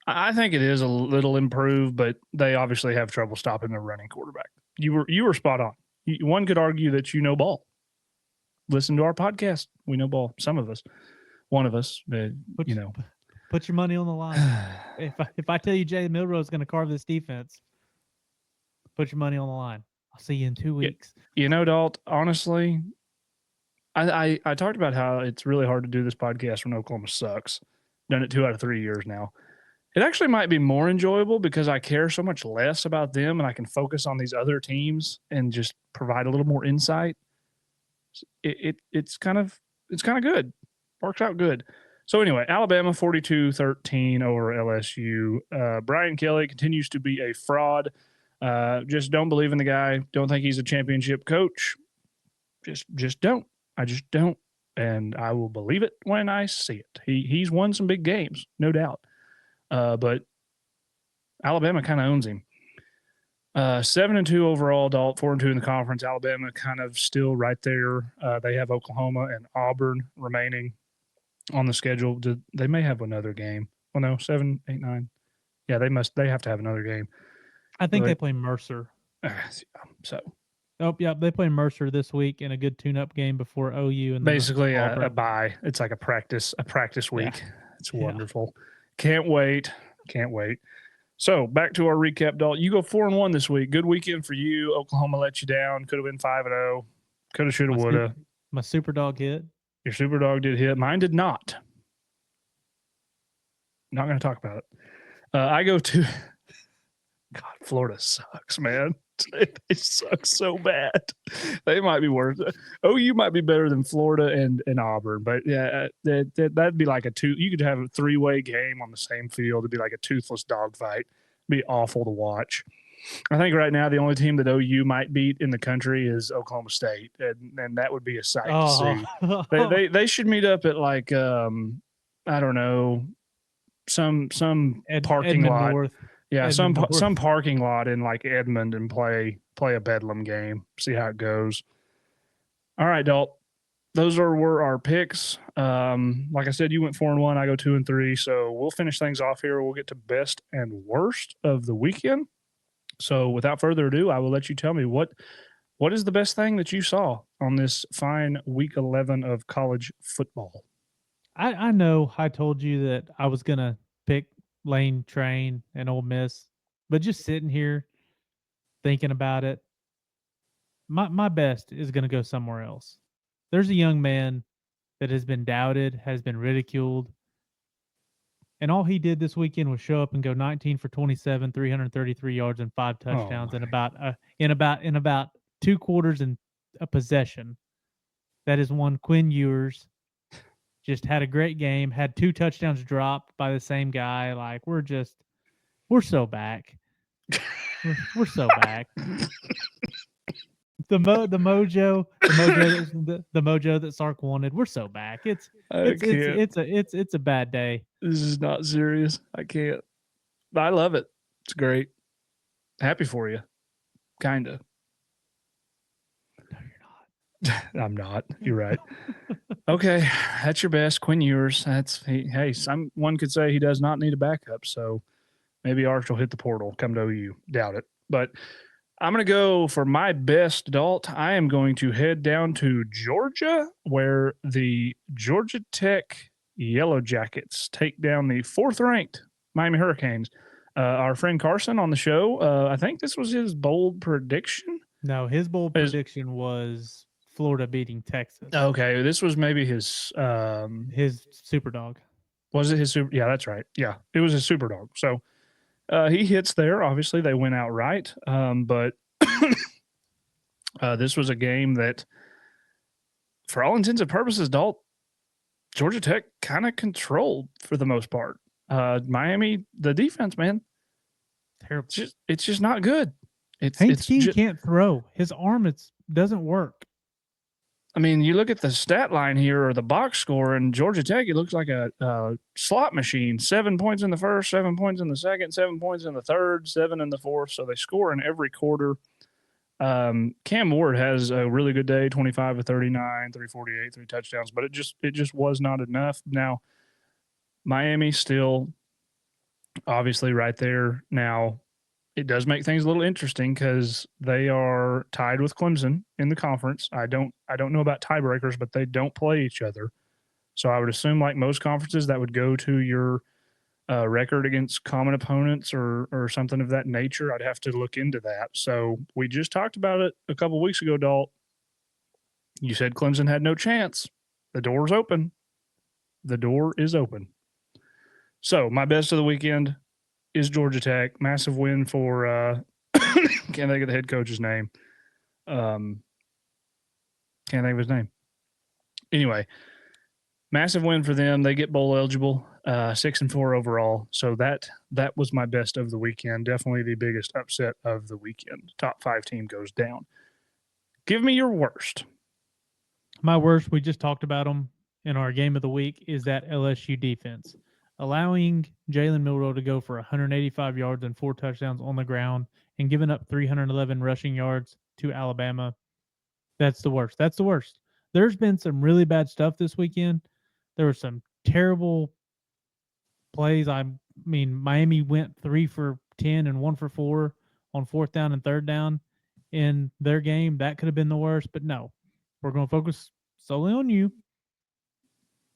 I think it is a little improved, but they obviously have trouble stopping their running quarterback. You were spot on. One could argue that you know ball. Listen to our podcast. We know ball. Some of us. One of us, put your money on the line. if I tell you Jay Milroe is going to carve this defense, put your money on the line. I'll see you in 2 weeks. Dalt, honestly, I talked about how it's really hard to do this podcast when Oklahoma sucks. Done it 2 out of 3 years now. It actually might be more enjoyable because I care so much less about them and I can focus on these other teams and just provide a little more insight. It's kind of good. Works out good. So anyway, Alabama 42-13 over LSU. Brian Kelly continues to be a fraud. Just don't believe in the guy. Don't think he's a championship coach. Just don't. I just don't. And I will believe it when I see it. He's won some big games, no doubt. But Alabama kind of owns him. 7-2 overall, Dalt, 4-2 in the conference. Alabama kind of still right there. They have Oklahoma and Auburn remaining on the schedule. They may have another game. Well, no, 7, 8, 9. Yeah, they have to have another game. I think they play Mercer. So. Oh, yeah, they play Mercer this week in a good tune-up game before OU and basically a bye. It's like a practice week. Yeah. It's wonderful. Can't wait. So back to our recap, Dalt. You go 4-1 this week. Good weekend for you. Oklahoma let you down. Could have been 5-0. Coulda, shoulda, woulda. My super dog hit. Your super dog did hit. Mine did not. Not going to talk about it. I go to. God, Florida sucks, man. They suck so bad. They might be worse. OU might be better than Florida and Auburn, but yeah, that'd be like you could have a 3-way game on the same field. It'd be like a toothless dogfight. It'd be awful to watch. I think right now the only team that OU might beat in the country is Oklahoma State, and that would be a sight to see. They should meet up at like I don't know, some parking lot. North. Yeah, some parking lot in like Edmond and play a Bedlam game. See how it goes. All right, Dalt. Those were our picks. Like I said, you went 4-1. I go 2-3. So we'll finish things off here. We'll get to best and worst of the weekend. So without further ado, I will let you tell me what is the best thing that you saw on this fine week 11 of college football. I know I told you that I was gonna pick Lane Train and Ole Miss, but just sitting here thinking about it, my best is going to go somewhere else. There's a young man that has been doubted, has been ridiculed, And all he did this weekend was show up and go 19 for 27, 333 yards and 5 touchdowns in about 2 quarters and a possession. That is one Quinn Ewers just had a great game, had 2 touchdowns dropped by the same guy. Like we're so back. We're so back. The mojo that Sark wanted. We're so back. I can't. It's a bad day. This is not serious. I can't. I love it. It's great. Happy for you. Kinda. No, you're not. I'm not. You're right. Okay, that's your best, Quinn Ewers. Hey, someone could say he does not need a backup, so maybe Arch will hit the portal, come to OU. Doubt it. But I'm going to go for my best adult. I am going to head down to Georgia, where the Georgia Tech Yellow Jackets take down the 4th-ranked Miami Hurricanes. Our friend Carson on the show, I think this was his bold prediction. No, his bold prediction was Florida beating Texas. Okay, this was maybe his super dog. Was it his super? Yeah, that's right. Yeah, it was his super dog. So he hits there. Obviously, they went out right. But this was a game that, for all intents and purposes, Georgia Tech kind of controlled for the most part. Miami, the defense, man, terrible. It's just not good. Haynes King can't throw. His arm doesn't work. I mean, you look at the stat line here or the box score, and Georgia Tech, it looks like a slot machine. 7 points in the first, 7 points in the second, 7 points in the third, 7 in the fourth. So they score in every quarter. Cam Ward has a really good day, 25 of 39, 348, 3 touchdowns, but it just was not enough. Now, Miami still obviously right there. Now, it does make things a little interesting because they are tied with Clemson in the conference. I don't know about tiebreakers, but they don't play each other. So I would assume, like most conferences, that would go to your record against common opponents or something of that nature. I'd have to look into that. So we just talked about it a couple of weeks ago, Dalt. You said Clemson had no chance. The door's open. The door is open. So my best of the weekend is Georgia Tech. Massive win for can't think of the head coach's name. Can't think of his name. Anyway, massive win for them. They get bowl eligible, 6-4 overall. So that was my best of the weekend. Definitely the biggest upset of the weekend. Top 5 team goes down. Give me your worst. My worst, we just talked about them in our game of the week, is that LSU defense. Allowing Jalen Milroe to go for 185 yards and 4 touchdowns on the ground and giving up 311 rushing yards to Alabama. That's the worst. That's the worst. There's been some really bad stuff this weekend. There were some terrible plays. I mean, Miami went 3 for 10 and 1 for 4 on 4th down and 3rd down in their game. That could have been the worst, but no. We're going to focus solely on you.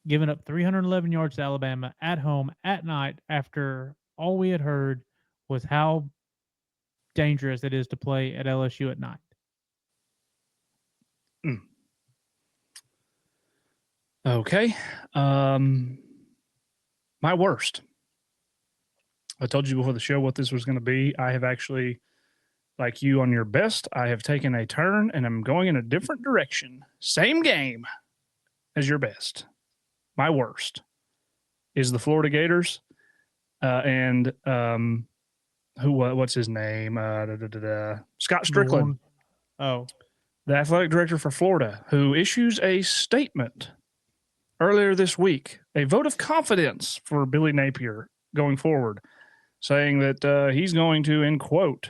Giving up 311 yards to Alabama at home at night after all we had heard was how dangerous it is to play at LSU at night. Okay. My worst. I told you before the show what this was going to be. I have actually, like you on your best, I have taken a turn and I'm going in a different direction. Same game as your best. My worst is the Florida Gators and what's his name? Scott Strickland. Oh. The athletic director for Florida, who issues a statement earlier this week, a vote of confidence for Billy Napier going forward, saying that he's going to, end quote,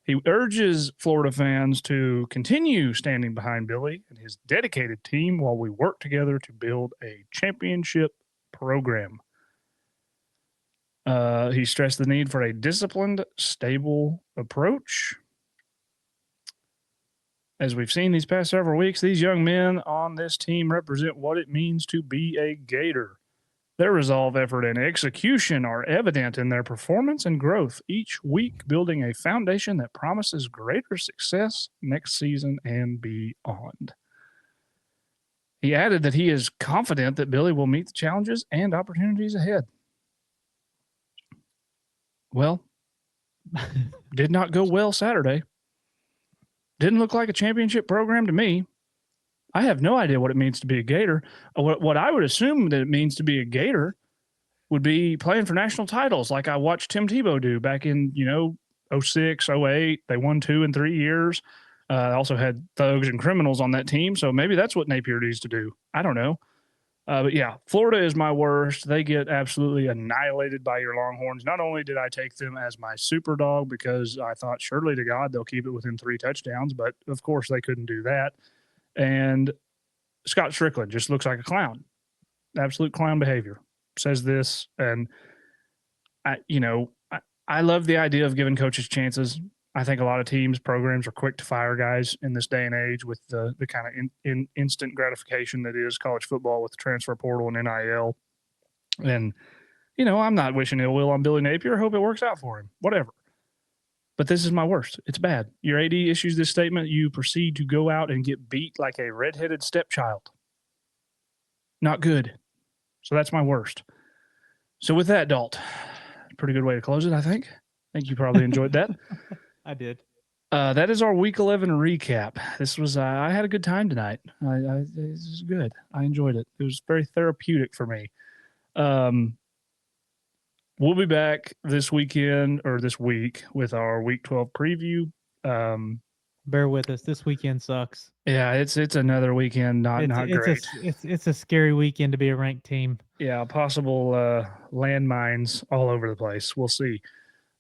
he urges Florida fans to continue standing behind Billy and his dedicated team while we work together to build a championship program. He stressed the need for a disciplined, stable approach. As we've seen these past several weeks, these young men on this team represent what it means to be a Gator. Their resolve, effort, and execution are evident in their performance and growth each week, building a foundation that promises greater success next season and beyond. He added that he is confident that Billy will meet the challenges and opportunities ahead. Well, did not go well Saturday. Didn't look like a championship program to me. I have no idea what it means to be a Gator. What I would assume that it means to be a Gator would be playing for national titles like I watched Tim Tebow do back in, 06, 08. They won 2 in 3 years. Also had thugs and criminals on that team. So maybe that's what Napier needs to do. I don't know. But yeah, Florida is my worst. They get absolutely annihilated by your Longhorns. Not only did I take them as my super dog because I thought surely to God they'll keep it within 3 touchdowns, but of course they couldn't do that. And Scott Strickland just looks like a clown. Absolute clown behavior. Says this, and I love the idea of giving coaches chances. I think a lot of teams, programs are quick to fire guys in this day and age with the kind of instant gratification that is college football with the transfer portal and NIL. And, I'm not wishing ill will on Billy Napier. I hope it works out for him. Whatever. But this is my worst. It's bad. Your AD issues this statement. You proceed to go out and get beat like a redheaded stepchild. Not good. So that's my worst. So with that, Dalt, pretty good way to close it, I think. I think you probably enjoyed that. I did. That is our Week 11 recap. This was I had a good time tonight. This was good. I enjoyed it. It was very therapeutic for me. We'll be back this weekend or this week with our Week 12 preview. Bear with us. This weekend sucks. Yeah, it's another weekend not great. It's a scary weekend to be a ranked team. Yeah, possible landmines all over the place. We'll see.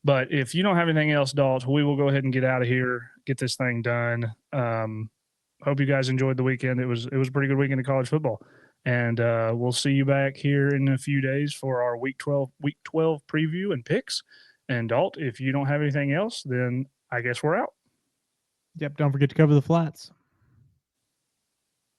But if you don't have anything else, Dalt, we will go ahead and get out of here, get this thing done. Hope you guys enjoyed the weekend. It was a pretty good weekend of college football. And we'll see you back here in a few days for our Week 12 preview and picks. And Dalt, if you don't have anything else, then I guess we're out. Yep. Don't forget to cover the flats.